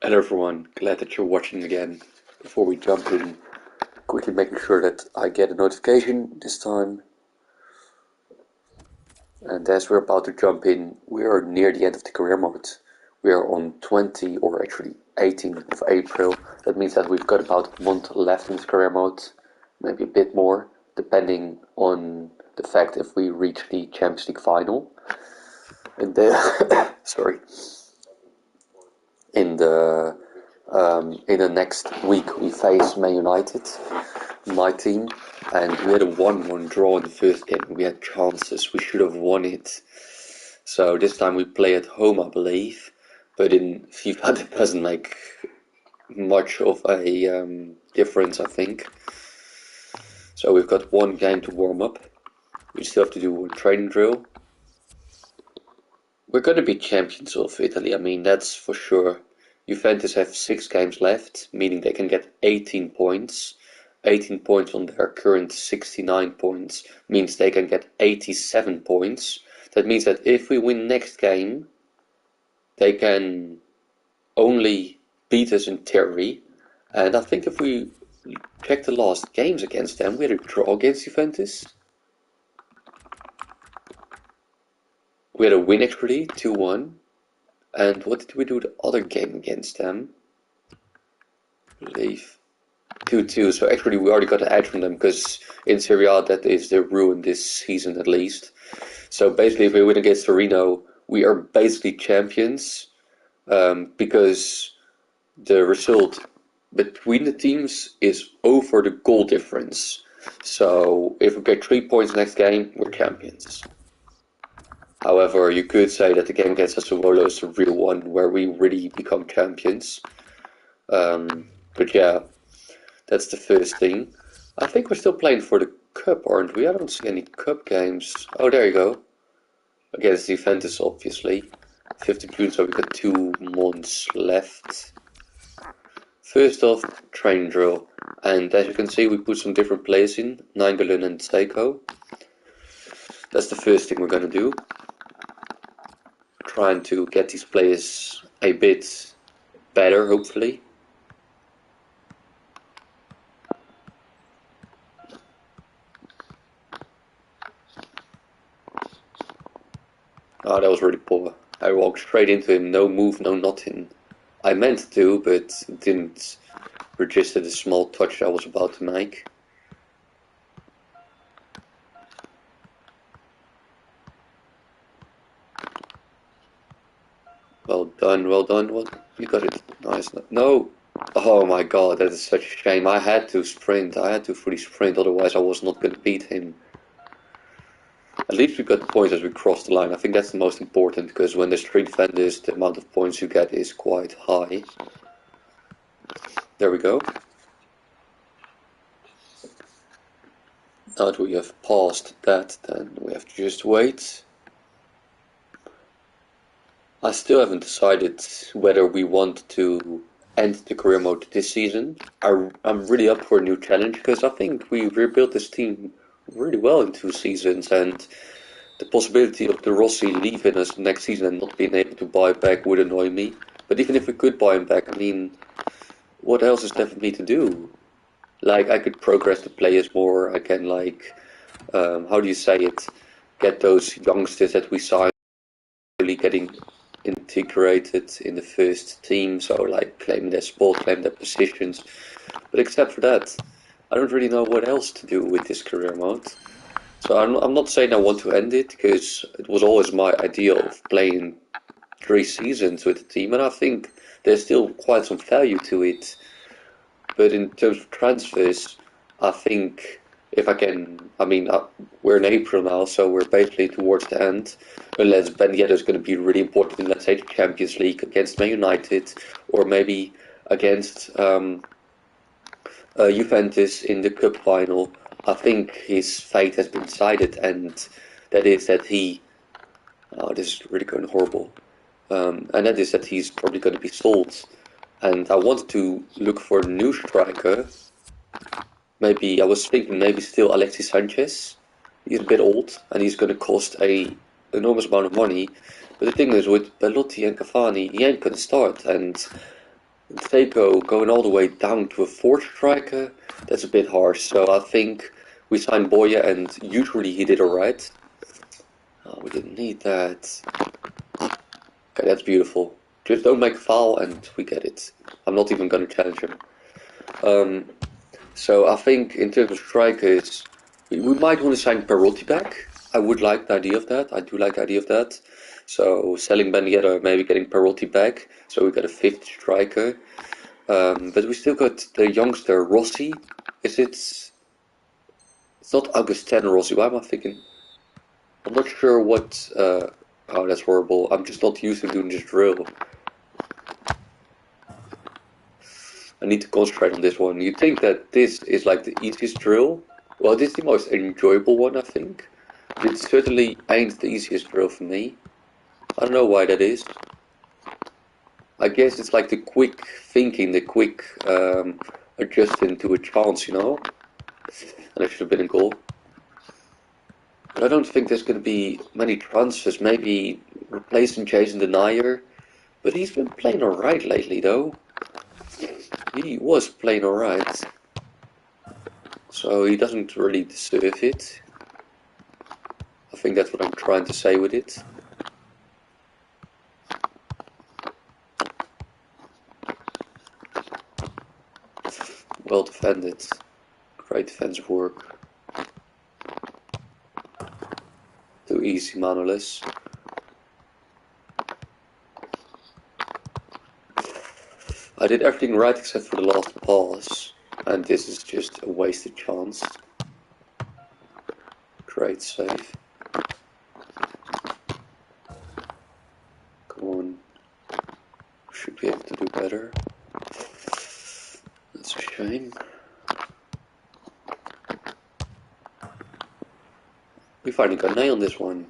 Hello everyone, glad that you're watching again. Before we jump in, quickly making sure that I get a notification this time. And as we're about to jump in, we are near the end of the career mode. We are on 20 or actually 18th of April. That means that we've got about a month left in this career mode, maybe a bit more, depending on the fact if we reach the Champions League final. And then, sorry. In the next week we face Man United, my team, and we had a 1-1 draw in the first game. We had chances, we should have won it. So this time we play at home, I believe, but in FIFA that doesn't make much of a difference, I think. So we've got one game to warm up. We still have to do a training drill. We're going to be champions of Italy, I mean, that's for sure. Juventus have 6 games left, meaning they can get 18 points. 18 points on their current 69 points means they can get 87 points. That means that if we win next game, they can only beat us in theory. And I think if we check the last games against them, we had a draw against Juventus. We had a win actually, 2-1. And what did we do the other game against them? I believe 2-2. So actually we already got an edge from them because in Serie A that is the ruin this season at least. So basically if we win against Torino, we are basically champions because the result between the teams is over the goal difference. So if we get 3 points next game, we're champions. However, you could say that the game against Sassuolo is the real one where we really become champions. But yeah, that's the first thing. I think we're still playing for the cup, aren't we? I don't see any cup games. Oh, there you go. Against Juventus, obviously. 15th June, so we've got 2 months left. First off, training drill. And as you can see, we put some different players in. Nainggolan and Seiko. That's the first thing we're going to do. Trying to get these players a bit better, hopefully. Oh, that was really poor. I walked straight into him, no move, no nothing. I meant to, but didn't register the small touch I was about to make. Well done, well done. What? You got it. Nice. No! Oh my god, that is such a shame. I had to sprint. I had to fully sprint, otherwise I was not going to beat him. At least we got points as we crossed the line. I think that's the most important, because when there's 3 defenders, the amount of points you get is quite high. There we go. Now that we have passed that, then we have to just wait. I still haven't decided whether we want to end the career mode this season. I'm really up for a new challenge because I think we rebuilt this team really well in 2 seasons, and the possibility of De Rossi leaving us next season and not being able to buy back would annoy me. But even if we could buy him back, I mean, what else is there for me to do? Like, I could progress the players more, I can like, how do you say it, get those youngsters that we signed really getting integrated in the first team, so like claim their spot, claim their positions. But except for that, I don't really know what else to do with this career mode. So I'm not saying I want to end it, because it was always my idea of playing 3 seasons with the team, and I think there's still quite some value to it. But in terms of transfers, I think if I can, I mean, we're in April now, so we're basically towards the end. Unless Ben Yedder is going to be really important in, let's say, the Champions League against Man United, or maybe against Juventus in the cup final. I think his fate has been decided, and that is that he. Oh, this is really going horrible. And that is that he's probably going to be sold. And I wanted to look for a new striker. Maybe I was thinking maybe still Alexis Sanchez. He's a bit old and he's going to cost a enormous amount of money. But the thing is, with Belotti and Cavani, he ain't going to start. And Seiko going all the way down to a fourth striker, that's a bit harsh. So I think we signed Boya, and usually he did alright. Oh, we didn't need that. Okay, that's beautiful. Just don't make a foul and we get it. I'm not even going to challenge him. So I think in terms of strikers, we might want to sign Perotti back. I would like the idea of that. I do like the idea of that. So selling Ben Yedder, maybe getting Perotti back. So we got a fifth striker. But we still got the youngster Rossi. Is it? It's not Augustin Rossi. Why am I thinking? I'm not sure what. Oh, that's horrible. I'm just not used to doing this drill. I need to concentrate on this one. You think that this is like the easiest drill? Well, this is the most enjoyable one, I think. But it certainly ain't the easiest drill for me. I don't know why that is. I guess it's like the quick thinking, the quick adjusting to a chance, you know? And it should have been a goal. But I don't think there's going to be many transfers. Maybe replacing Jason Denier. But he's been playing alright lately, though. He was playing alright. So he doesn't really deserve it. I think that's what I'm trying to say with it. Well defended. Great defensive work. Too easy, Manolis. I did everything right except for the last pass. And this is just a wasted chance. Great save. Come on. Should be able to do better. That's a shame. We finally got an A on this one.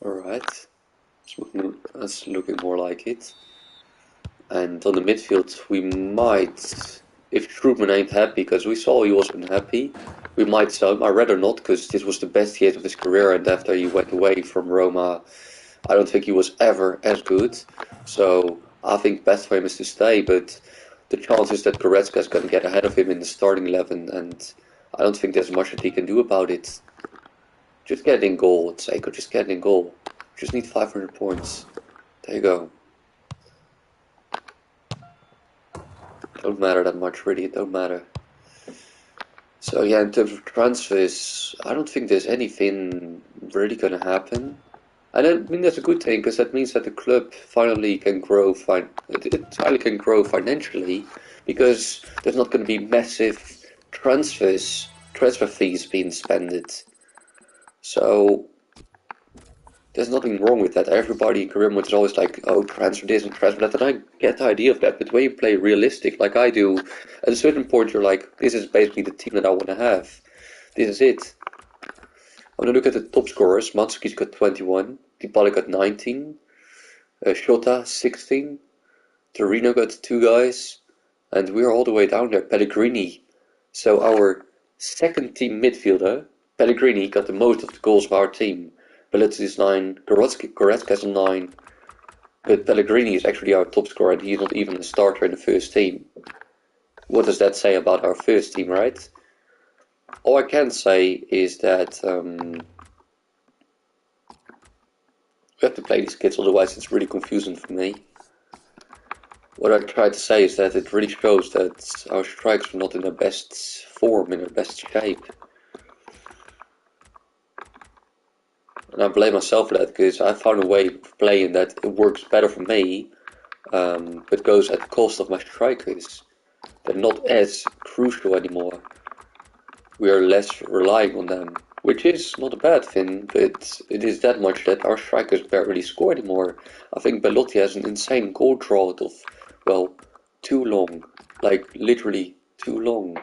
Alright. That's looking more like it. And on the midfield, we might, if Strootman ain't happy, because we saw he was unhappy, we might sell him. I'd rather not, because this was the best year of his career, and after he went away from Roma, I don't think he was ever as good. So I think best for him is to stay, but the chances that Goretzka is going to get ahead of him in the starting 11, and I don't think there's much that he can do about it. Just get in goal, Seiko, just get in goal. Just need 500 points. There you go. Don't matter that much, really, it don't matter. So yeah, in terms of transfers, I don't think there's anything really gonna happen. And I mean that's a good thing, because that means that the club finally can grow, it finally can grow financially, because there's not gonna be massive transfer fees being spent. So there's nothing wrong with that. Everybody in career mode is always like, oh, transfer this and transfer that, and I get the idea of that. But when you play realistic, like I do, at a certain point you're like, this is basically the team that I want to have. This is it. I'm gonna look at the top scorers. Mandzuki's got 21, Dybala got 19, Shota 16, Torino got 2 guys, and we're all the way down there. Pellegrini. So our second team midfielder, Pellegrini, got the most of the goals of our team. Belletti is 9, Goretzka is 9, but Pellegrini is actually our top scorer and he's not even a starter in the first team. What does that say about our first team, right? All I can say is that we have to play these kids, otherwise it's really confusing for me. What I tried to say is that it really shows that our strikers are not in their best form, in their best shape. And I blame myself for that, because I found a way of playing that it works better for me, but goes at the cost of my strikers. They're not as crucial anymore. We are less relying on them, which is not a bad thing, but it is that much that our strikers barely score anymore. I think Bellotti has an insane goal drought of, well, too long. Like, literally too long.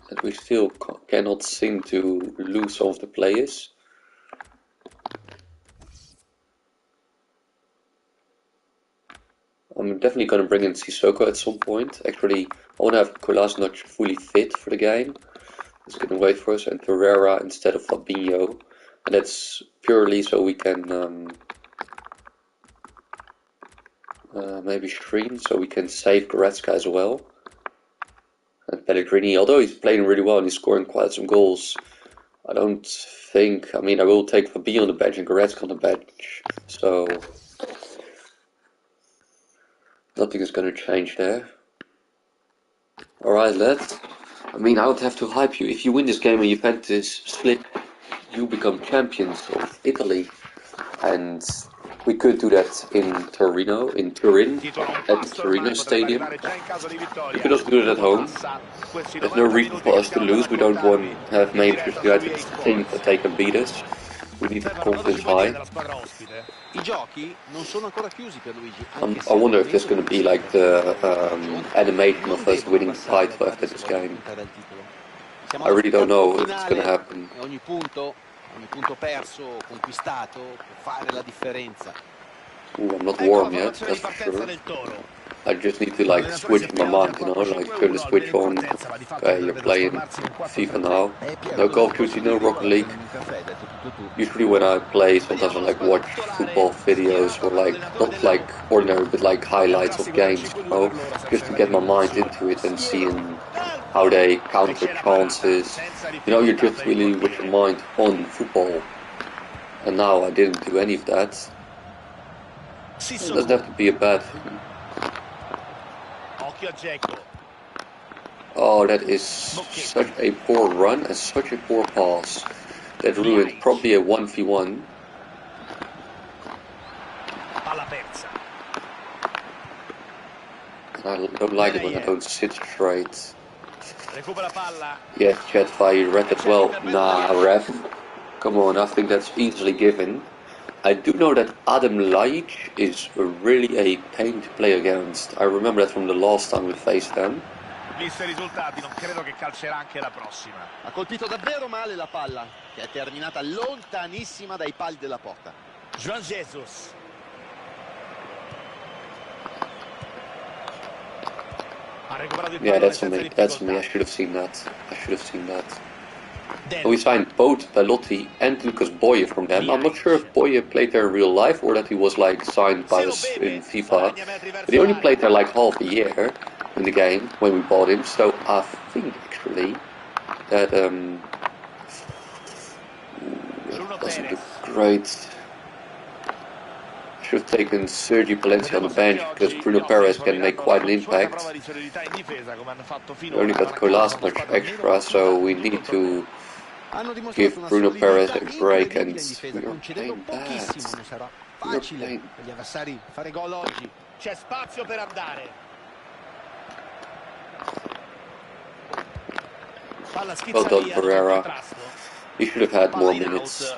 And we still cannot seem to lose some of the players. I'm definitely going to bring in Sissoko at some point. Actually, I want to have Kolasinac fully fit for the game. He's going to wait for us, and Pereira instead of Fabinho. And that's purely so we can maybe stream, so we can save Goretzka as well. And Pellegrini, although he's playing really well and he's scoring quite some goals, I don't think, I mean, I will take Fabinho on the bench and Goretzka on the bench. So nothing is going to change there. Alright, lads. I mean, I would have to hype you. If you win this game and Juventus slip, you become champions of Italy. And we could do that in Turin, at the Torino Stadium. We could also do it at home. There's no reason for us to lose. We don't want to have Manchester United think that they can beat us. We need the confidence high. I wonder if there's going to be like the animation of us winning the title after this game. I really don't know if it's going to happen. Ooh, I'm not warm yet, that's for sure. I just need to like switch my mind, you know, like turn the switch on. Okay, you're playing FIFA now. No Call of Duty, no Rocket League. Usually when I play, sometimes I like watch football videos or like, not like ordinary, but like highlights of games, you know, just to get my mind into it and seeing how they counter chances. You know, you're just really with your mind on football. And now I didn't do any of that. It doesn't have to be a bad thing. Oh, that is such a poor run and such a poor pass. That ruined probably a 1v1. I don't like it when I don't sit straight. Yeah, chat, I read that well. Nah, ref. Come on, I think that's easily given. I do know that Adam Laic is really a pain to play against. I remember that from the last time we faced them. Visto i risultati, non credo che calcerà anche la prossima. Ha colpito davvero male la palla, che è terminata lontanissima dai pali della porta. Juan Jesus. Yeah, that's me. That's me. I should have seen that. I should have seen that. We signed both Belotti and Lucas Boye from them. I'm not sure if Boye played there in real life or that he was like signed by us in FIFA. But he only played there like half a year in the game when we bought him. So I think actually that doesn't look great. Should have taken Sergi Palencia on the bench because Bruno Perez can make quite an impact. We only got Kolasinac extra, so we need to give Bruno Perez a break, and we are playing bad. We are playing. Well done, Pereira. He should have had more minutes.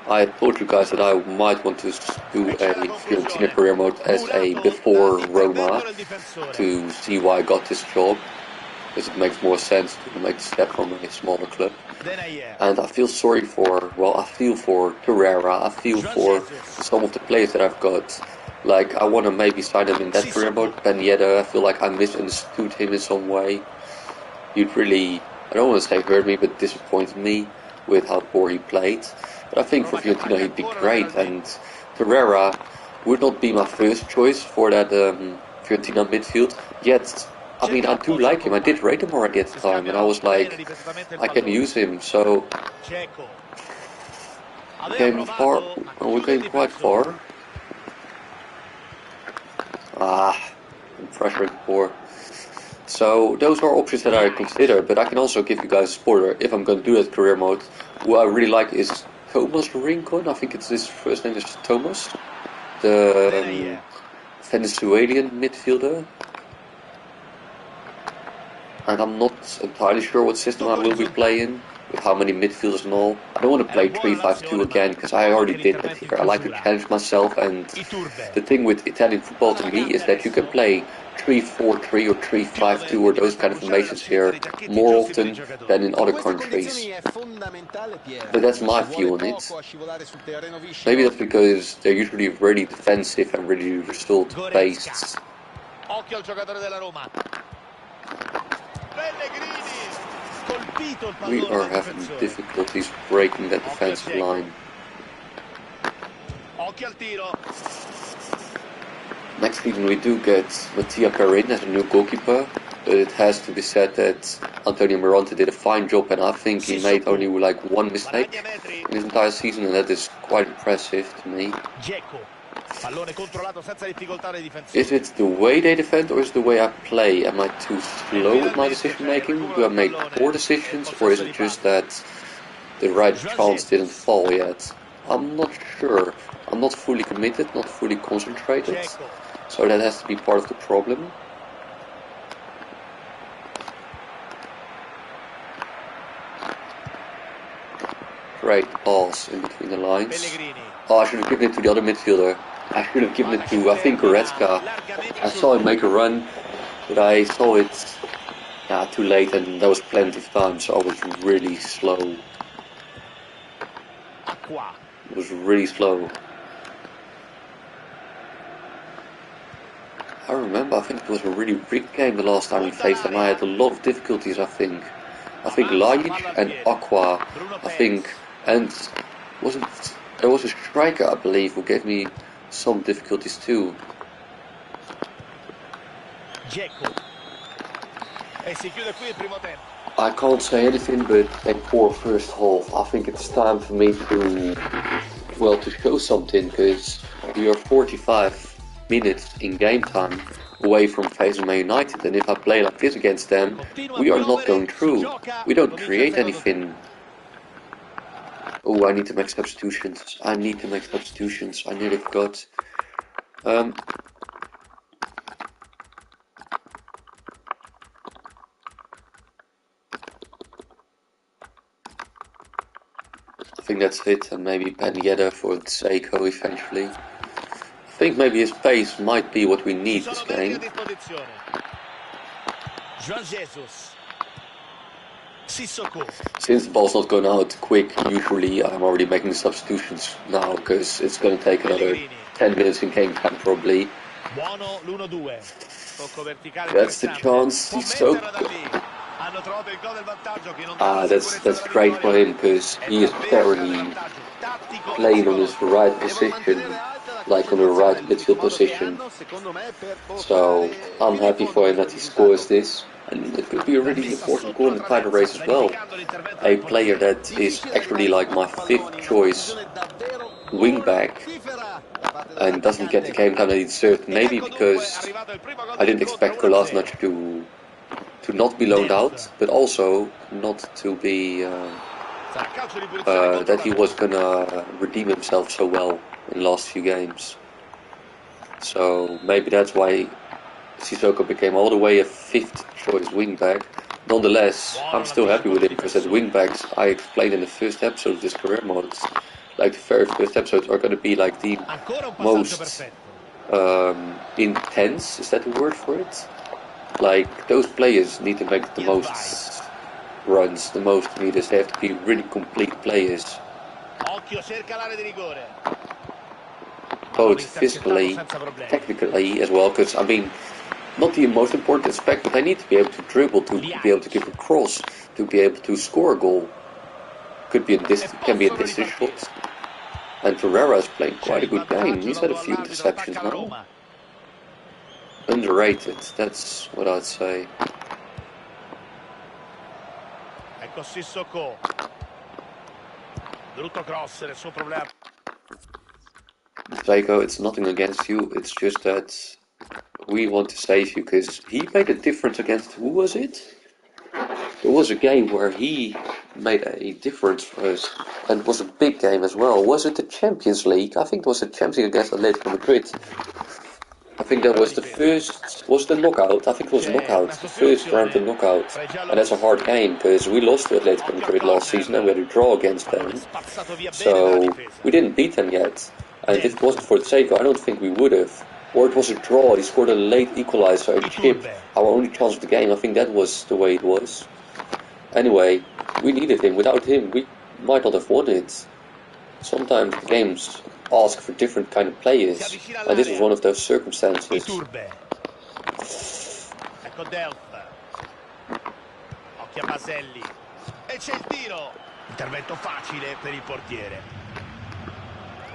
I told you guys that I might want to do a Fiorentina career mode as a before Roma to see why I got this job, because it makes more sense to make the step from a smaller club. And I feel sorry for, well, I feel for Pereira, I feel for some of the players that I've got. Like, I want to maybe sign him in that career mode. Ben Yedder, I feel like I misunderstood him in some way. He'd really, I don't want to say hurt me, but disappointed me with how poor he played. But I think for Fiorentina he'd be great, and Pereira would not be my first choice for that Fiorentina midfield. Yet, I mean, I do like him. I did rate him already at the time, and I was like, I can use him. So we're going far. We're going quite far. I'm pressuring poor. So those are options that I consider, but I can also give you guys a spoiler if I'm going to do that career mode. Who I really like is Thomas Rincon. I think his first name is Thomas, the Venezuelan midfielder. And I'm not entirely sure what system I will be playing, with how many midfielders and all. I don't want to play 3-5-2 again, because I already did that here. I like to challenge myself, and the thing with Italian football to me is that you can play 3-4-3 or 3-5-2 or those kind of formations here more often than in other countries. But that's my view on it. Maybe that's because they're usually really defensive and really result-based. Occhio al giocatore della Roma. Pellegrini. Colpito il We pallone are dal having difensore. difficulties breaking that defensive line. Occhio al tiro. Next season we do get Mattia Perin as a new goalkeeper, but it has to be said that Antonio Mirante did a fine job, and I think he made only like one mistake in his entire season, and that is quite impressive to me. Pallone controllato senza difficoltà dai difensori. Is it the way they defend or is it the way I play? Am I too slow with my decision making? Do I make poor decisions, or is it just that the right chance didn't fall yet? I'm not sure. I'm not fully committed, not fully concentrated, so that has to be part of the problem. Great pass in between the lines. Oh, I should have given it to the other midfielder. I should have given it to, I think, Goretzka. I saw him make a run, but I saw it too late, and there was plenty of time, so I was really slow. It was really slow. I remember, I think it was a really big game the last time we faced them. I had a lot of difficulties, I think. Lajic and Aqua, and there was a striker, I believe, who gave me some difficulties too. I can't say anything but a poor first half. I think it's time for me to show something, because we are 45 minutes in game time away from facing Man United, and if I play like this against them, we are not going through. We don't create anything. Oh, I need to make substitutions. I nearly forgot. I think that's it, and maybe Ben Yedder for Seiko eventually. I think maybe his pace might be what we need this game. Since the ball's not going out quick, usually I'm already making the substitutions now, because it's going to take another 10 minutes in game time probably. That's the chance. He's so good. That's great for him, because he is apparently playing on his right position, like on the right midfield position. So I'm happy for him that he scores this, and it could be a really important goal in the title race as well. A player that is actually like my 5th choice wingback and doesn't get the game time that he deserved. Maybe because I didn't expect Kolasinac to not be loaned out, but also not to be that he was gonna redeem himself so well in the last few games. So maybe that's why Sissoko became all the way a 5th choice wingback. Nonetheless, I'm still happy with it, because as wingbacks, I explained in the first episode of this career mode, like the very first episodes are going to be like the most intense, is that the word for it? Like, those players need to make the most runs, the most meters. They have to be really complete players. Both physically, technically as well, because, I mean, not the most important aspect, but they need to be able to dribble, to be able to give a cross, to be able to score a goal. Can be a distance shot. And Ferreira is playing quite a good game. He's had a few interceptions now. Underrated, that's what I'd say. Ecco Sissoko. Brutto cross, nessun problema. Seiko, it's nothing against you, it's just that we want to save you, because he made a difference against, who was it? There was a game where he made a difference for us, and it was a big game as well. Was it the Champions League? I think it was the Champions League against Atletico Madrid. I think that was the first, was the knockout? I think it was knockout, the first round of knockout. And that's a hard game, because we lost to Atletico Madrid last season and we had a draw against them. So we didn't beat them yet. And if it wasn't for Seiko, I don't think we would have. Or it was a draw. He scored a late equalizer, a chip. Our only chance of the game. I think that was the way it was. Anyway, we needed him. Without him, we might not have won it. Sometimes the games ask for different kind of players, and this was one of those circumstances. Ecco Delf. Occhio a Baselli. E c'è il tiro. Intervento facile per il portiere.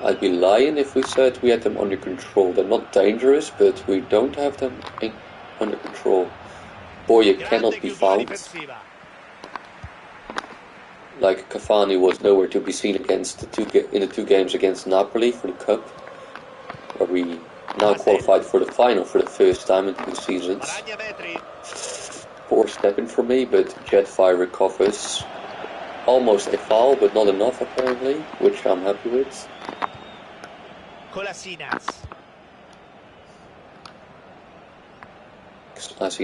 I'd be lying if we said we had them under control. They're not dangerous, but we don't have them under control. Boye cannot be found. Like Cavani was nowhere to be seen against in the two games against Napoli for the cup, where we now qualified for the final for the first time in 2 seasons. Poor stepping for me, but Jetfire recovers. Almost a foul, but not enough apparently, which I'm happy with. I see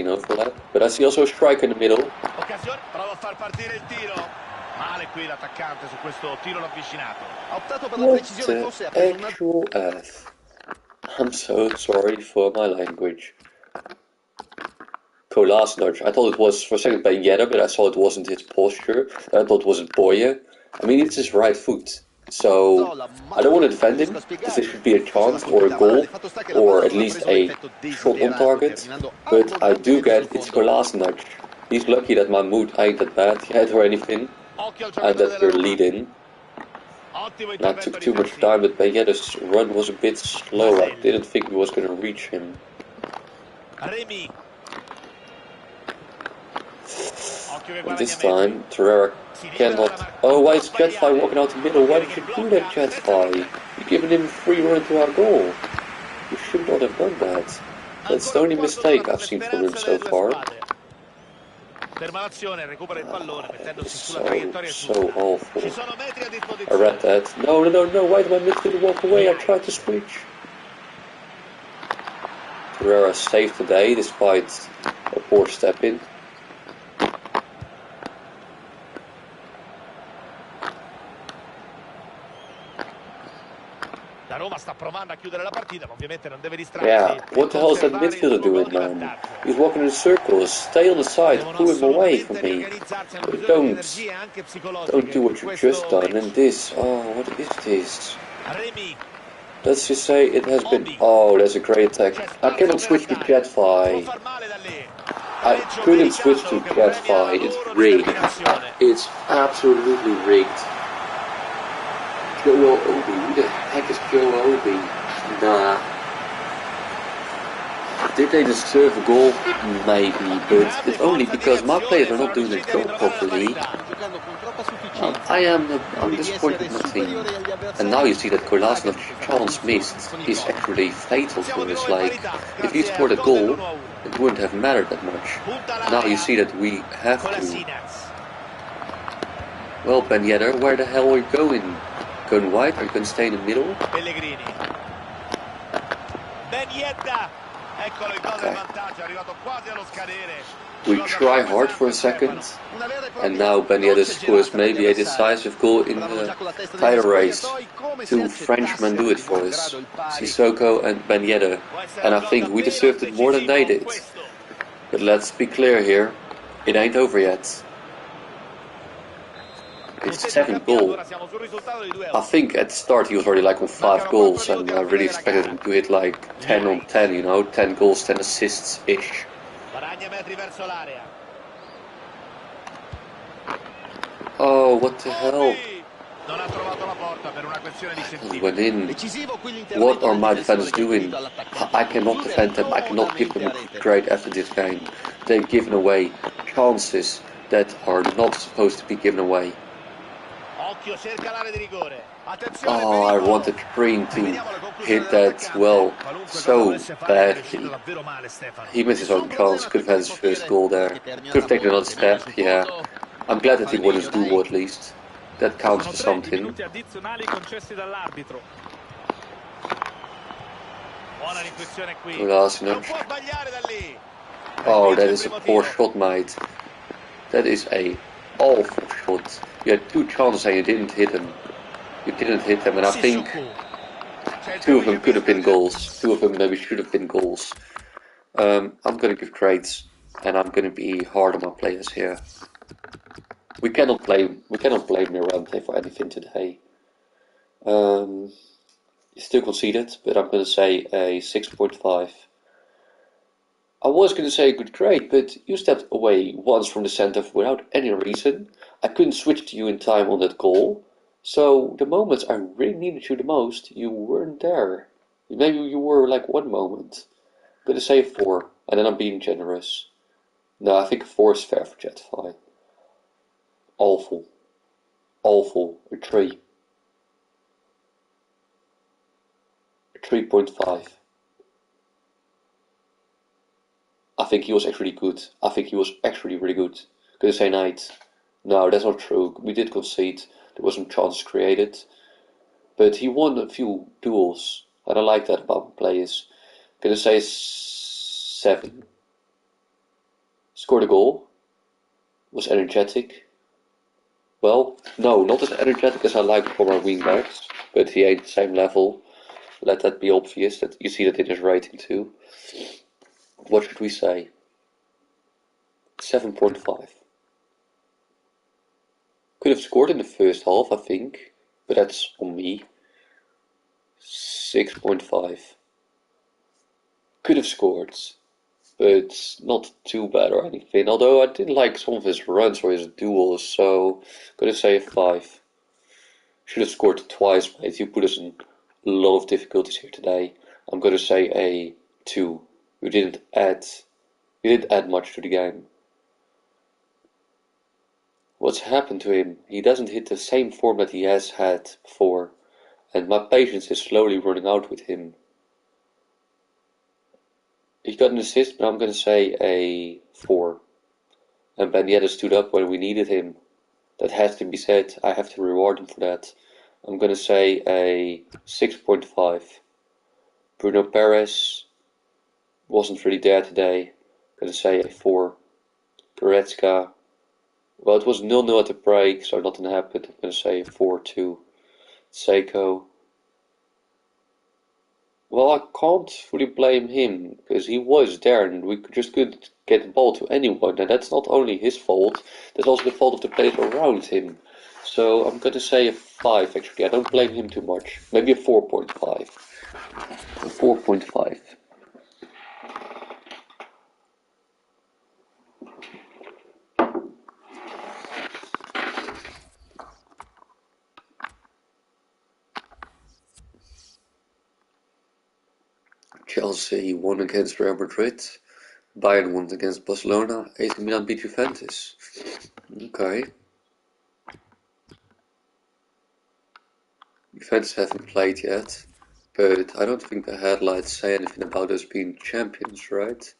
no overlap, but I see also a strike in the middle. Prova a far partire il tiro. Male qui l'attaccante su questo tiro ravvicinato. Ha optato per la What precisione, forse ha the preso actual earth? I'm so sorry for my language. Kolasinac. I thought it was for a second Ben Yedder, but I saw it wasn't his posture. I thought it wasn't Boye. I mean, it's his right foot. So, I don't want to defend him, because there should be a chance or a goal, or at least a shot on target. But I do get it's Kolasinac. He's lucky that my mood ain't that bad yet or anything, and that we're leading. And I took too much time, but Ben Yedder's run was a bit slow. I didn't think we was going to reach him. And this time, Torreira cannot... Oh, why is Jetfly walking out the middle? Why did you do that, Jetfly? You're giving him a free run to our goal. You should not have done that. That's the only mistake I've seen from him so far. So awful. I read that. No, why did my midfielder walk away? I tried to switch. Torreira saved today, despite a poor step in. Yeah, what the hell is that midfielder doing, man? He's walking in circles. Stay on the side, pull him away from me. But don't do what you just done. And this, oh, what is this? Let's just say it has been... Oh, that's a great attack. I cannot switch to Jetfly. I couldn't switch to Jetfly. It's rigged. It's absolutely rigged. Joel Obi. Who the heck is Joel Obi? Nah. Did they deserve a goal? Maybe, but it's only because my players are not doing their job properly. I'm disappointed in my team. And now you see that Kolasinov chance missed is actually fatal for us. Like, if he scored a goal, it wouldn't have mattered that much. Now you see that we have to. Well, Ben Yedder, where the hell are you going? Going wide? Are you going to stay in the middle? Okay. We try hard for a second, and now Ben Yedder scores maybe a decisive goal in the title race. 2 Frenchmen do it for us, Sissoko and Ben Yedder, and I think we deserved it more than they did. But let's be clear here, it ain't over yet. His 7th goal. I think at the start he was already like on 5 goals, and I really expected him to hit like 10 on 10, you know, 10 goals, 10 assists-ish. Oh, what the hell? He went in. What are my defenders doing? I cannot defend them, I cannot give them a great effort this game. They've given away chances that are not supposed to be given away. Oh, I wanted Green to hit that, well, so badly. He missed his own chance, could have had his first goal there. Could have taken another step, yeah. I'm glad that he won his duel at least. That counts for something. Oh, that is a poor shot, mate. That is a awful shot. You had 2 chances and you didn't hit them. You didn't hit them, and I think Two of them could have been goals. Two of them maybe should have been goals. I'm gonna give grades, and I'm gonna be hard on my players here. We cannot blame Mirante for anything today. He still conceded, but I'm gonna say a 6.5. I was going to say a good grade, but you stepped away once from the center without any reason. I couldn't switch to you in time on that goal. So the moments I really needed you the most, you weren't there. Maybe you were like one moment. I'm going to say a 4, and then I'm being generous. No, I think a 4 is fair for Jetify. Awful. Awful. A 3. A 3.5. I think he was actually good. I think he was actually really good. Gonna say Knight. No, that's not true. We did concede. There wasn't chances created. But he won a few duels. And I like that about players. Gonna say 7. Scored a goal. Was energetic. Well, no, not as energetic as I like from our wingbacks. But he ain't the same level. Let that be obvious. That you see that in his rating too. What should we say? 7.5. Could have scored in the first half, I think, but that's on me. 6.5. Could have scored, but not too bad or anything. Although I didn't like some of his runs or his duels, so gonna say a 5. Should have scored twice, mate. You put us in a lot of difficulties here today. I'm gonna say a 2. You didn't add much to the game. What's happened to him? He doesn't hit the same form that he has had before, and my patience is slowly running out with him. He got an assist, but I'm going to say a 4. And Ben Yedder stood up when we needed him. That has to be said. I have to reward him for that. I'm going to say a 6.5. Bruno Perez wasn't really there today. I'm going to say a 4. Goretzka. Well, it was 0-0 at the break, so nothing happened. I'm going to say a 4 too. Seiko. Well, I can't fully blame him, because he was there and we just couldn't get the ball to anyone, and that's not only his fault, that's also the fault of the players around him. So I'm going to say a 5 actually, I don't blame him too much. Maybe a 4.5. A 4.5. Chelsea won against Real Madrid. Bayern won against Barcelona. AC Milan beat Juventus. Okay. Juventus haven't played yet, but I don't think the headlights say anything about us being champions, right?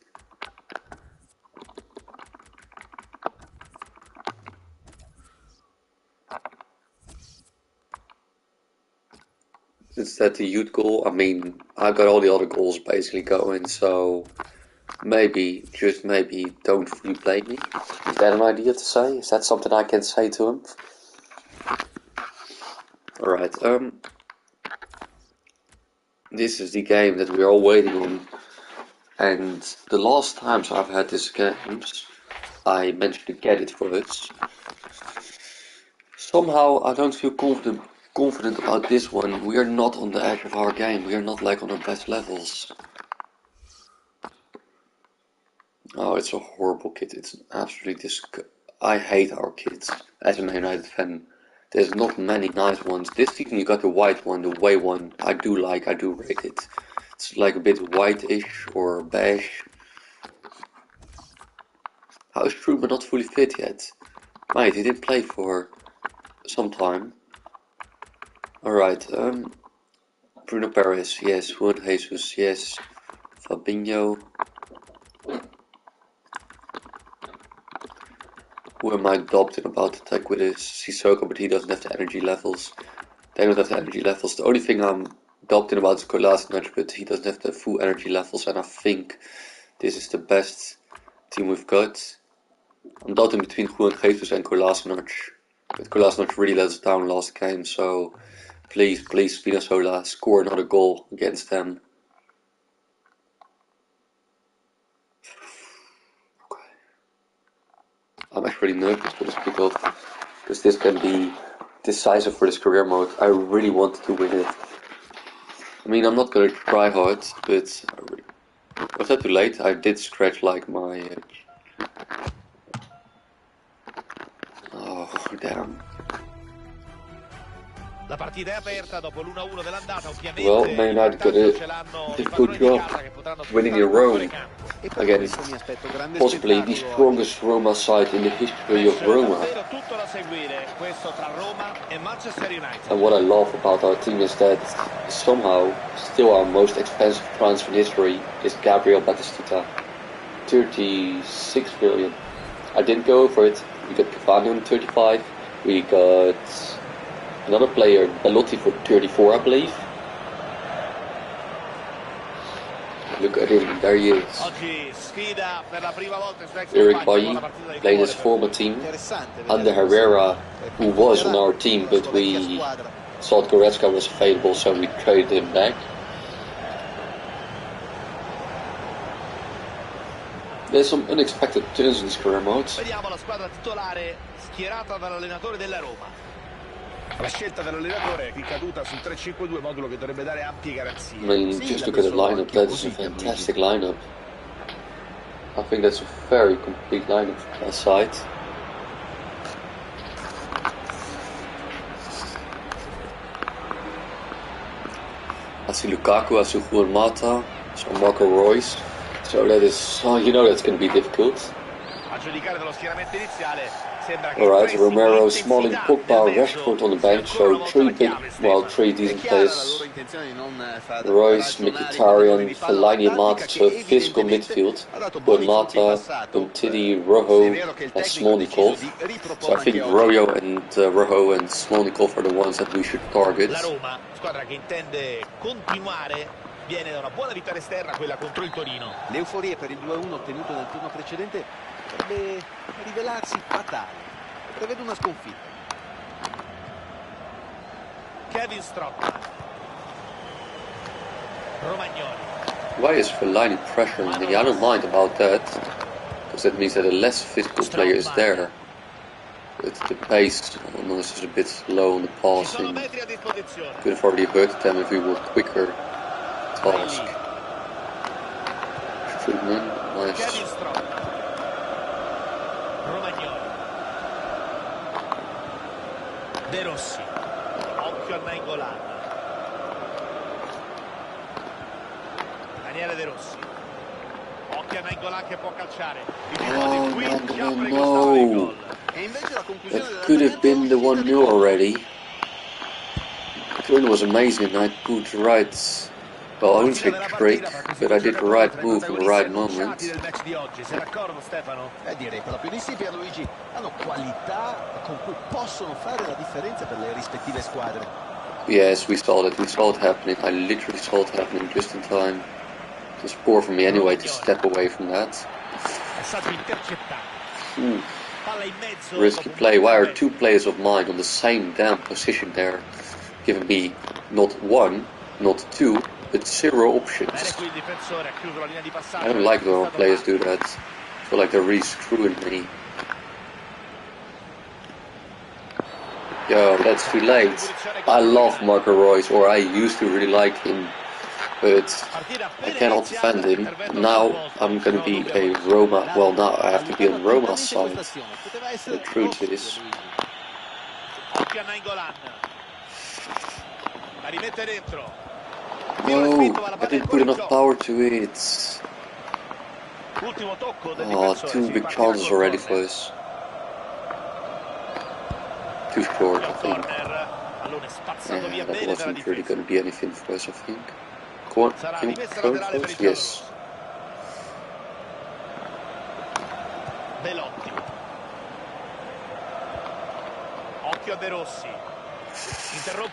Is that the youth goal? I mean, I got all the other goals basically going, so maybe, just maybe, don't fully blame me. Is that an idea to say? Is that something I can say to him? Alright, this is the game that we're all waiting on. And the last times I've had these games, I managed to get it for us. Somehow I don't feel confident about this one. We are not on the edge of our game. We are not like on our best levels. Oh, it's a horrible kit. It's absolutely I hate our kits as a Man United fan. There's not many nice ones. This season you got the white one, the away one. I do rate it. It's like a bit whitish or beige. How is Truman not fully fit yet? Mate, he didn't play for some time. Alright, Bruno Perez, yes. Juan Jesus, yes. Fabinho. Who am I adopting about attack with is Sissoko, but he doesn't have the energy levels. They don't have the energy levels. The only thing I'm adopting about is Kolasinac, but he doesn't have the full energy levels, and I think this is the best team we've got. I'm doubting between Juan Jesus and Kolasinac, but Kolasinac really let us down last game, so Please, please, Spinazzola, score another goal against them. Okay. I'm actually nervous for this kickoff because this can be decisive for this career mode. I really wanted to win it. I mean, I'm not gonna try hard, but was that too late? I did scratch like my. Oh, damn. La partita è aperta dopo l'1-1 dell'andata, Well, ovviamente Man il United got vantaggio a ce l'hanno i difficult padroni di job casa che potranno winning sfruttare in un buon Rome campo. against possibly the strongest Roma side in the history of Roma. Davvero tutto da seguire, questo tra Roma e Manchester United. And what I love about our team is that somehow still our most expensive transfer in history is Gabriel Batistita. 36 million. I didn't go over it. We got Cavani on 35. We got another player, Belotti, for 34, I believe. Look at him, there he is. Eric Bailly, playing his former team, under Herrera, who was on our team, but we thought Goretzka was available, so we traded him back. There's some unexpected turns in this career mode. Vediamo la squadra titolare schierata dall'allenatore della Roma. La scelta dell'allenatore è ricaduta sul 3-5-2, modulo che dovrebbe dare ampie garanzie. I mean, just look at the lineup, that is a fantastic lineup. I think that's a very complete lineup from our side. I see Lukaku, I see Juan Mata, so Marco Reus. So that is, you know that's going to be difficult. Alright, Romero, Smalling, Pogba, Rashford on the bench, so three decent players. Reus, Mkhitaryan, Fellaini and Mata, so physical midfield. Juan Mata, Umtiti, Rojo and Smolnikov. So I think Rojo and Smolnikov are the ones that we should target. Viene da una buona vittoria esterna, quella contro il Torino. L'euforia per il 2-1 ottenuto nel turno precedente potrebbe rivelarsi fatale. Prevede una sconfitta. Kevin Strootman. Romagnoli. Why is Fellaini pressuring me? I don't mind about that, because that means that a less physical player is there. But the pace on us is a bit low on the passing. Could have already hurted them if we were quicker. Task. Strootman, nice. Romagnoli. De Rossi. Occhio a Nainggolan. Daniele De Rossi. Occhio a Nainggolan che può calciare. Oh, Nainggolan, no. That could have been the 1-0 already. The turn was amazing. I put right. Well, I wouldn't say trick, but I did the right move in the right moment. Direi proprio di sì, Pierluigi. Hanno qualità con cui possono fare la differenza per le rispettive squadre. Yes, we saw it happening. I literally saw it happening just in time. It was poor for me anyway to step away from that. Risky play. Why are two players of mine on the same damn position there, giving me not one, not two, but 0 options? I don't like when our players do that. I feel like they're really screwing me. Yo, that's too late. I love Marco Reus, or I used to really like him, but I cannot defend him. Now I'm gonna be a Roma. Well, now I have to be on Roma's side. The truth is. No, I didn't put enough power to it. Oh, 2 big chances already for us. Too short, I think. Yeah, that wasn't really going to be anything for us, I think. Go on, can you throw it for us? Yes.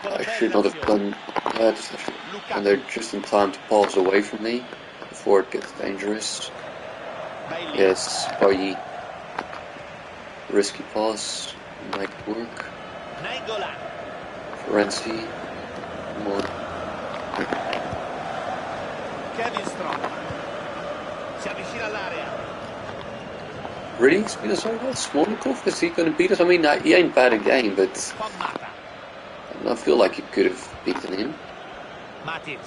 I should not have done that, and they're just in time to pass away from me before it gets dangerous. Yes, Bailly. Risky pass, make it work. Florenzi. Come on. Kevin Strong. Si avvicina all'area. Really? He's beat us so well? Smolikov? Is he going to beat us? I mean, he ain't bad at game, but I feel like he could have beaten him. Matic.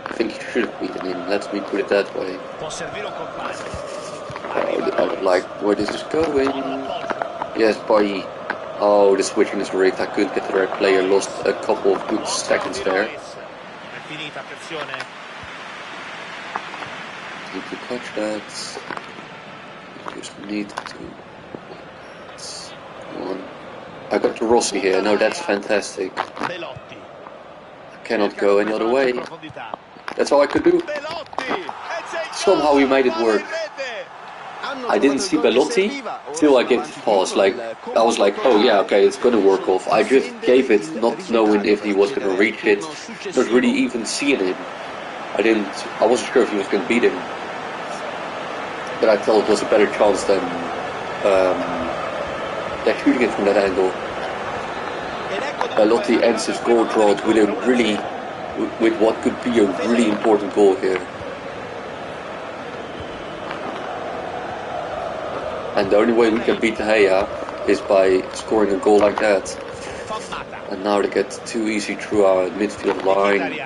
I think he should have beaten him, let me put it that way. Può servire un compagno. I would like, where this is going. Yes, boy. Oh, the switching is rigged. I couldn't get the right player. Lost a couple of good seconds there. È finita, attenzione. Need to catch that. Just need to. Come on. I got the Rossi here. No, that's fantastic. Belotti. I cannot go any other way. That's all I could do. Somehow we made it work. I didn't see Belotti till I gave the pass. Like, I was like, oh yeah, okay, it's gonna work off. I just gave it, not knowing if he was gonna reach it, not really even seeing him. I wasn't sure if he was gonna beat him. But I thought it was a better chance than shooting it from that angle. Belotti ends his goal drought with what could be a really important goal here. And the only way we can beat De Gea is by scoring a goal like that. And now they get too easy through our midfield line.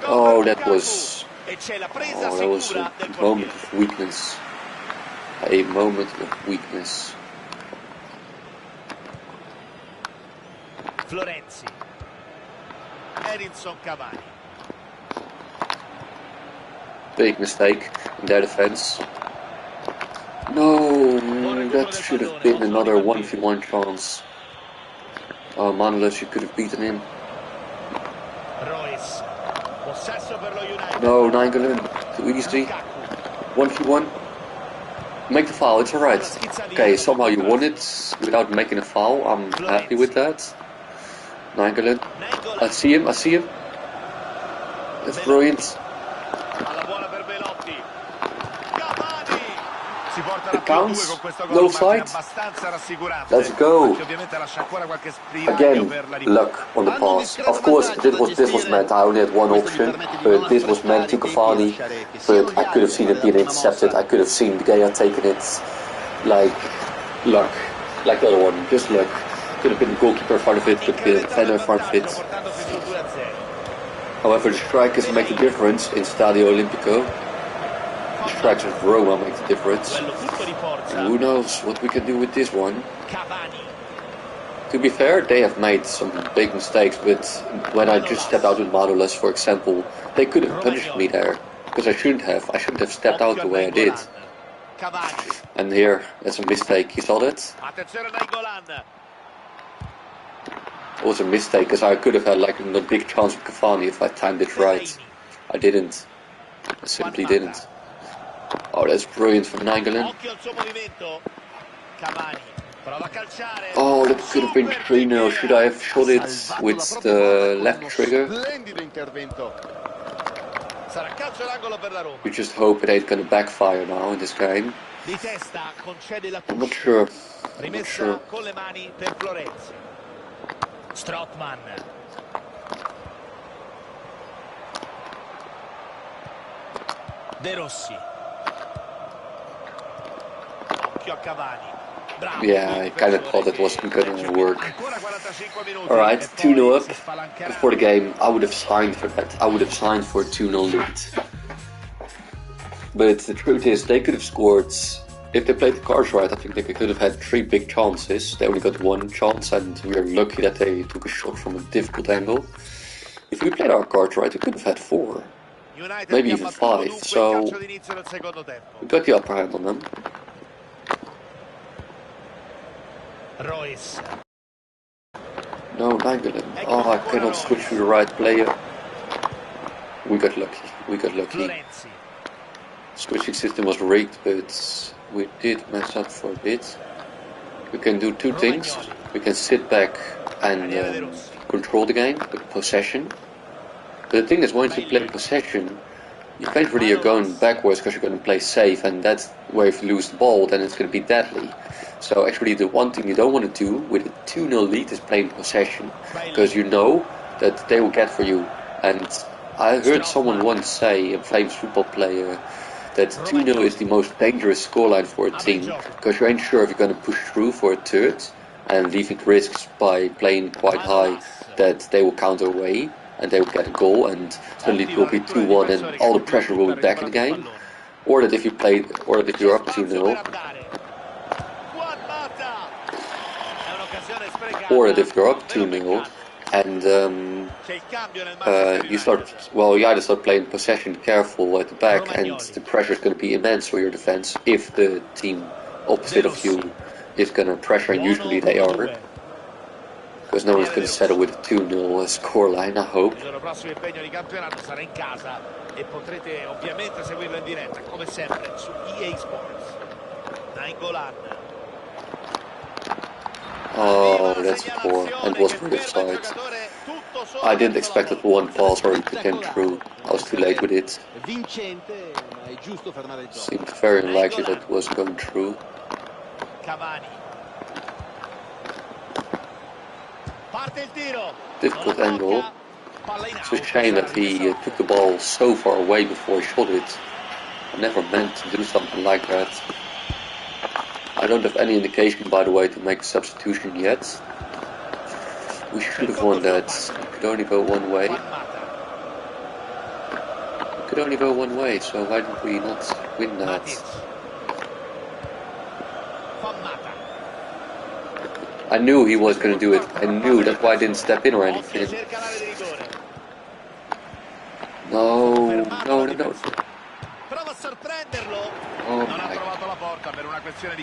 Oh, that was a moment of weakness. A moment of weakness. Florenzi. Edinson Cavani. Big mistake in their defense. No, that should have been another 1v1 chance. Oh, Manolas, you could have beaten him. No, Nainggolan, too easy. 1v1. Make the foul, it's alright. Okay, somehow you won it without making a foul. I'm happy with that. Nainggolan. I see him. That's brilliant. It counts. No side. Let's go. Again, luck on the pass. Of course, this was meant. I only had one option, but this was meant to Cavani. But I could have seen it being intercepted. I could have seen De Gea taking it. Like luck, like the other one, just luck. Could have been the goalkeeper in front of it, could have been the defender in front of it. However, the strikers make the difference in Stadio Olimpico. The strikers of Roma make the difference. And who knows what we can do with this one. To be fair, they have made some big mistakes, but when I just stepped out with Manolas, for example, they could have punished me there. Because I shouldn't have. I shouldn't have stepped out the way I did. And here, that's a mistake. You saw that? It was a mistake, because I could have had like a big chance with Cavani if I timed it right. I didn't. I simply didn't. Oh, that's brilliant from Nainggolan. Oh, that could have been 3-0. Should I have shot it with the left trigger? We just hope it ain't gonna backfire now in this game. I'm not sure. Strootman. De Rossi. Occhio a Cavani. Yeah, I kind of thought it wasn't gonna work. Alright, 2-0 up. Before the game, I would have signed for that. I would have signed for a 2-0 lead. But the truth is, they could have scored. If they played the cards right, I think they could have had 3 big chances. They only got 1 chance, and we are lucky that they took a shot from a difficult angle. If we played our cards right, we could have had 4. Maybe even 5. So we got the upper hand on them. Royce. No, Nainggolan. Oh, I cannot switch to the right player. We got lucky. Switching system was rigged, but we did mess up for a bit. We can do 2 things. We can sit back and control the game with possession. But the thing is, once you play possession, you can't really going backwards because you're going to play safe, and that's where if you lose the ball, then it's going to be deadly. So actually the one thing you don't want to do with a 2-0 lead is playing possession, because you know that they will get for you. And I heard someone once say, a famous football player, that 2-0 is the most dangerous scoreline for a team, because you ain't sure if you're going to push through for a third, and leaving risks by playing quite high that they will counter away, and they will get a goal, and suddenly it will be 2-1 and all the pressure will be back in the game. Or that if you're up 2-0, or that if you're up 2-0 and you either start playing possession careful at the back, and the pressure is going to be immense for your defense if the team opposite of you is going to pressure, and usually they are, because no one's going to settle with a 2-0 scoreline, I hope. Il loro prossimo impegno di campionato sarà in casa e potrete ovviamente seguirlo in diretta come sempre su EA Sports. Nainggolan. Oh, that's poor, and was for the side. I didn't expect that one pass already came through. I was too late with it. Seemed very unlikely that it was going through. Difficult angle. It's a shame that he took the ball so far away before he shot it. I never meant to do something like that. I don't have any indication, by the way, to make a substitution yet. We should have won that. It could only go one way. It could only go one way, so why did we not win that? I knew he was going to do it. I knew, that's why I didn't step in or anything. No.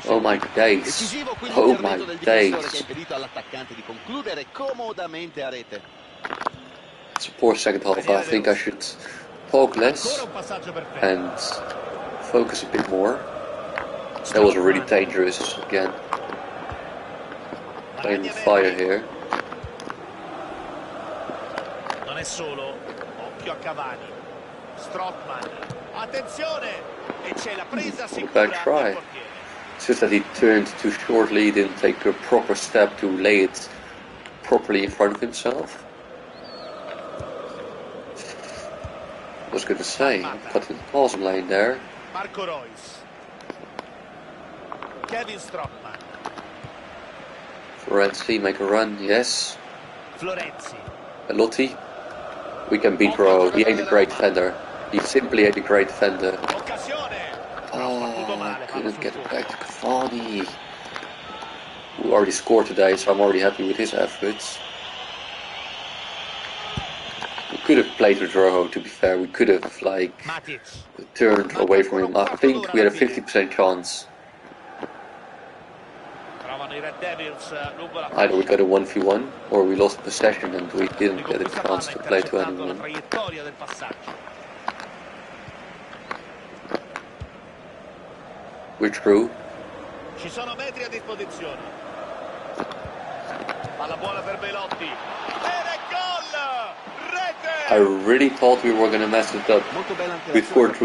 Oh my days. Oh my days. It's a poor second half. I think I should talk less and focus a bit more. That was really dangerous again. Playing with fire here. Non è solo, occhio a Cavani. Strootman. Attenzione! E c'è la presa sicura del portiere. It's just that he turned too shortly, he didn't take a proper step to lay it properly in front of himself. I was going to say, cut the awesome lane there. Marco Reus. Kevin Strootman. Florenzi, make a run, yes. Florenzi. Lotti. We can beat Ro. He ain't a great defender. He simply ain't a great defender. Oh, I couldn't get it back to Cavani. Who already scored today, so I'm already happy with his efforts. We could have played with Rojo, to be fair. We could have, turned away from him. I think we had a 50% chance. Either we got a 1v1, or we lost possession and we didn't get a chance to play to anyone. We're true. Ci sono metri a disposizione. Palla buona per Belotti. I really thought we were going to mess it up. We scored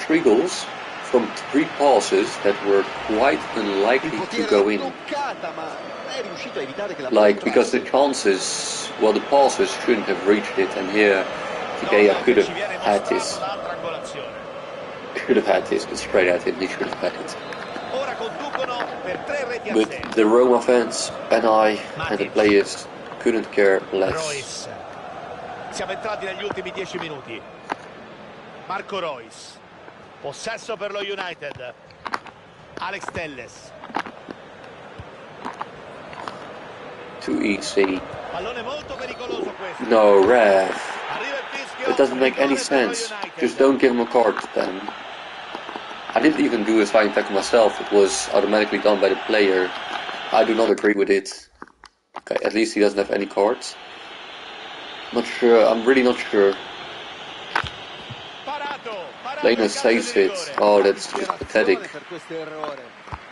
three goals from 3 passes that were quite unlikely to go in. Because the chances, the passes shouldn't have reached it, and here Tigea could have had this. Should have had this, but straight at him, he should have had it. But the Roma fans and I and the players couldn't care less. Siamo entrati negli ultimi 10 minuti. Marco Reus. Possesso per lo United. Alex Telles. Too easy. Pallone molto pericoloso questo. No, ref. It doesn't make any sense. Just don't give him a card then. I didn't even do a sliding tackle myself. It was automatically done by the player. I do not agree with it. Okay, at least he doesn't have any cards. Not sure. I'm really not sure. Lena saves it. Oh, that's just pathetic.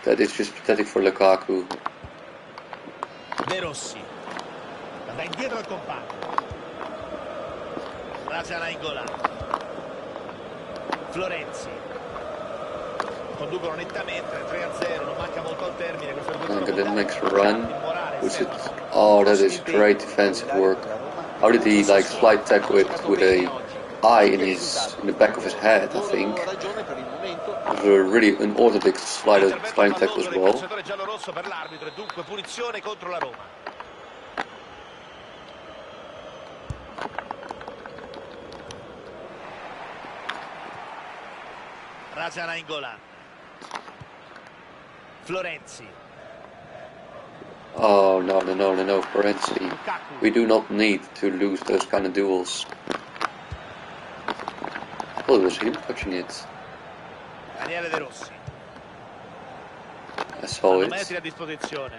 That is just pathetic for Lukaku. De Rossi. Da indietro al compagno. Grazie a Nainggolan. Florenzi. Conducono nettamente 3-0, non manca molto al termine. That makes a run. Oh, that is great defensive work. How did he like slide tackle it with a eye in the back of his head? I think it was a really unorthodox sliding tackle as well. Florenzi. Oh, no, Florenzi. We do not need to lose those kind of duels. Oh, it was him touching it. Daniele De Rossi. I saw it. Metri a disposizione.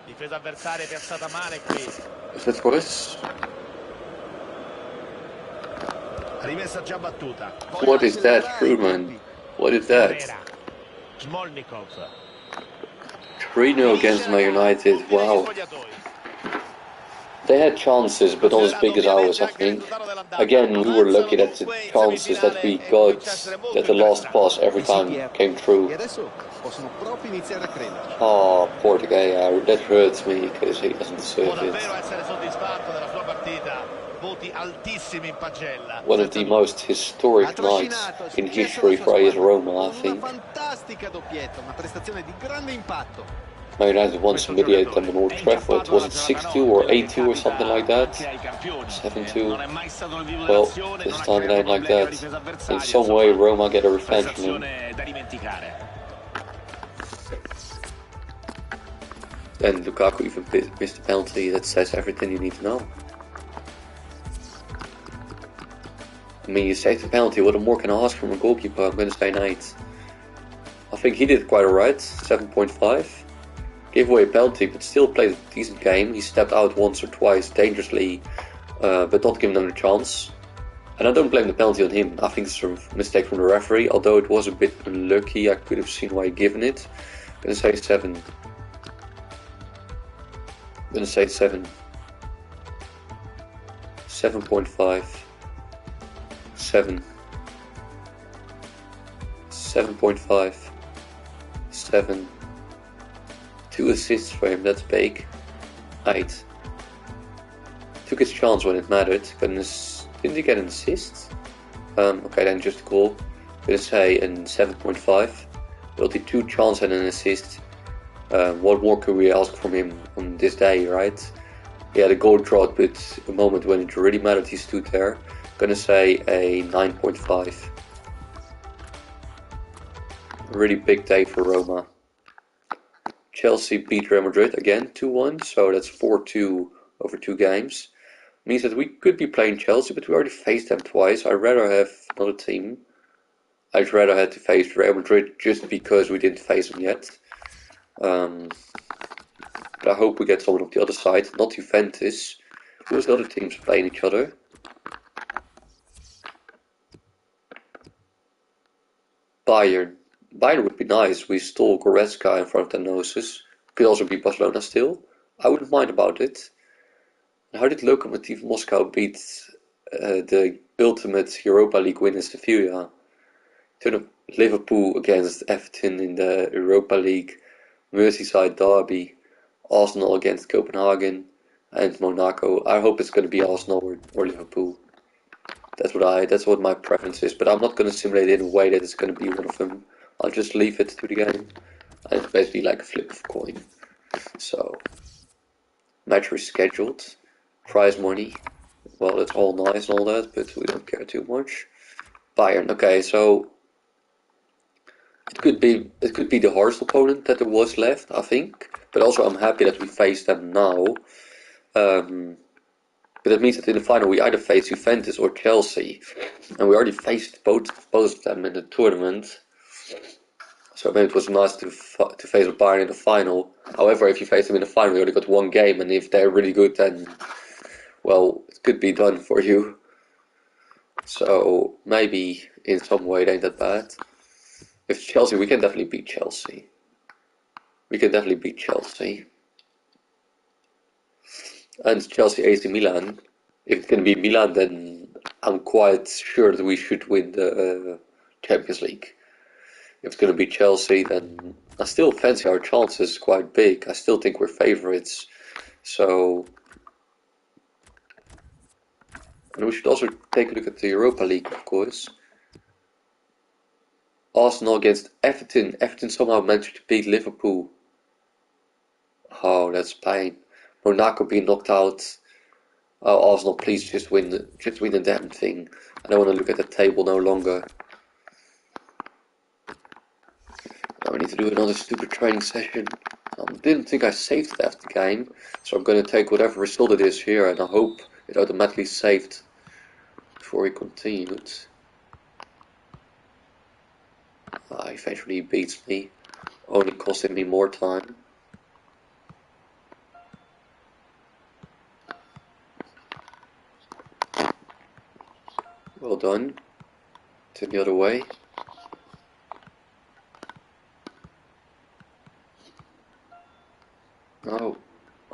Difesa avversaria piazzata male qui. Is that for us? Rimessa già battuta. What is that, Fruman? What is that? Smolnikov. 3-0 against Man United, wow. They had chances, but not as big as ours, I think. Again, we were lucky that the chances that we got, that the last pass every time came through. Oh, poor guy, that hurts me, because he doesn't deserve it. One of the most historic nights in history for AS Roma, I think. Man United won to mediate them on Old Trafford. Was it 6-2 or 8-2 or something like that? 7-2. Well, this time it ain't like that. In some way, Roma get a revenge on him. And Lukaku even missed a penalty. That says everything you need to know. I mean, you saved the penalty. What more can I ask from a goalkeeper? I'm going to say 8. I think he did quite alright. 7.5. Gave away a penalty, but still played a decent game. He stepped out once or twice dangerously, but not giving them a chance. And I don't blame the penalty on him. I think it's a mistake from the referee, although it was a bit unlucky. I could have seen why he given it. I'm going to say 7. I'm going to say 7. 7.5. 7. 7.5. 7. 2 assists for him, that's big. 8. Took his chance when it mattered. Didn't he get an assist? Okay, then just a goal. I'm gonna say a 7.5. Well, he 2 chances and an assist. What more can we ask from him on this day, right? He had a goal drought, but a moment when it really mattered, he stood there. Gonna say a 9.5. A really big day for Roma. Chelsea beat Real Madrid again 2-1, so that's 4-2 over 2 games. Means that we could be playing Chelsea, but we already faced them twice. I'd rather have another team. I'd rather have to face Real Madrid just because we didn't face them yet. But I hope we get someone on the other side, not Juventus. Who's the other teams playing each other? Bayern. Bayern would be nice. We stole Goretzka in front of their noses. Could also be Barcelona still. I wouldn't mind about it. How did Lokomotiv Moscow beat the ultimate Europa League winners Sevilla? Turn up Liverpool against Everton in the Europa League, Merseyside derby, Arsenal against Copenhagen, and Monaco. I hope it's going to be Arsenal or Liverpool. That's what my preference is. But I'm not going to simulate it in a way that it's going to be one of them. I'll just leave it to the game. And it's basically like a flip of a coin. So, match rescheduled. Prize money. Well, it's all nice and all that, but we don't care too much. Bayern. Okay, so it could be the hardest opponent that there was left, I think. But also, I'm happy that we face them now. But that means that in the final we either face Juventus or Chelsea, and we already faced both of them in the tournament. So maybe it was nice to face Bayern in the final. However, if you face them in the final, you only got 1 game, and if they're really good, then well, it could be done for you. So maybe in some way it ain't that bad. If Chelsea, we can definitely beat Chelsea. We can definitely beat Chelsea. And Chelsea AC Milan. If it's going to be Milan, then I'm quite sure that we should win the Champions League. If it's going to be Chelsea, then I still fancy our chances quite big. I still think we're favourites. So And we should also take a look at the Europa League, of course. Arsenal against Everton. Everton somehow managed to beat Liverpool. Oh, that's pain. Monaco being knocked out. Oh, Arsenal, please just win the damn thing. I don't want to look at the table no longer. Now we need to do another stupid training session. Didn't think I saved it after the game, so I'm going to take whatever result it is here, and I hope it automatically saved before we continued. Eventually he beats me, only costing me more time. Well done. Turn the other way. Oh,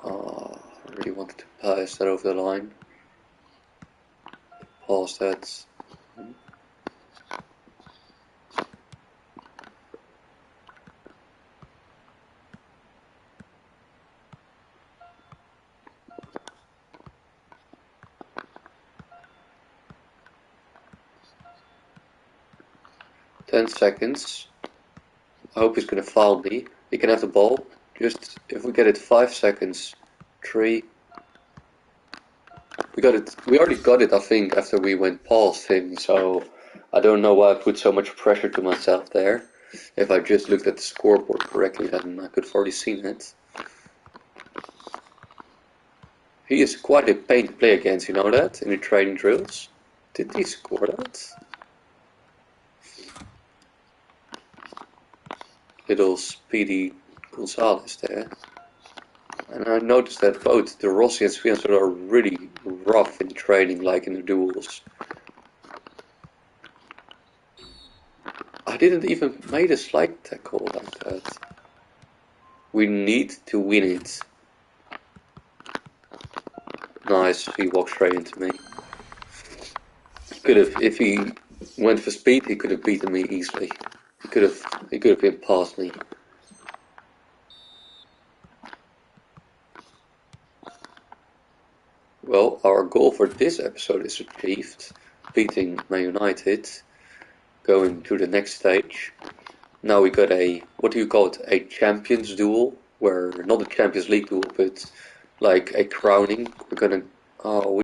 I really wanted to pass that over the line. Pass that. 10 seconds. I hope he's going to foul me. He can have the ball. Just, if we get it 5 seconds. 3. We got it. We already got it, I think, after we went past him, so I don't know why I put so much pressure to myself there. If I just looked at the scoreboard correctly, then I could have already seen it. He is quite a pain to play against, you know that, in the training drills. Did he score that? Little speedy Gonzalez there. And I noticed that both the Rossi and Svianson are really rough in training, like in the duels. I didn't even make a slide tackle like that. We need to win it. Nice, he walked straight into me. Could have, if he went for speed, he could have beaten me easily. He could have been past me. Well, our goal for this episode is achieved, beating Man United, going to the next stage. Now we got a, what do you call it, a Champions duel, where, not a Champions League duel, but like a crowning. We're gonna,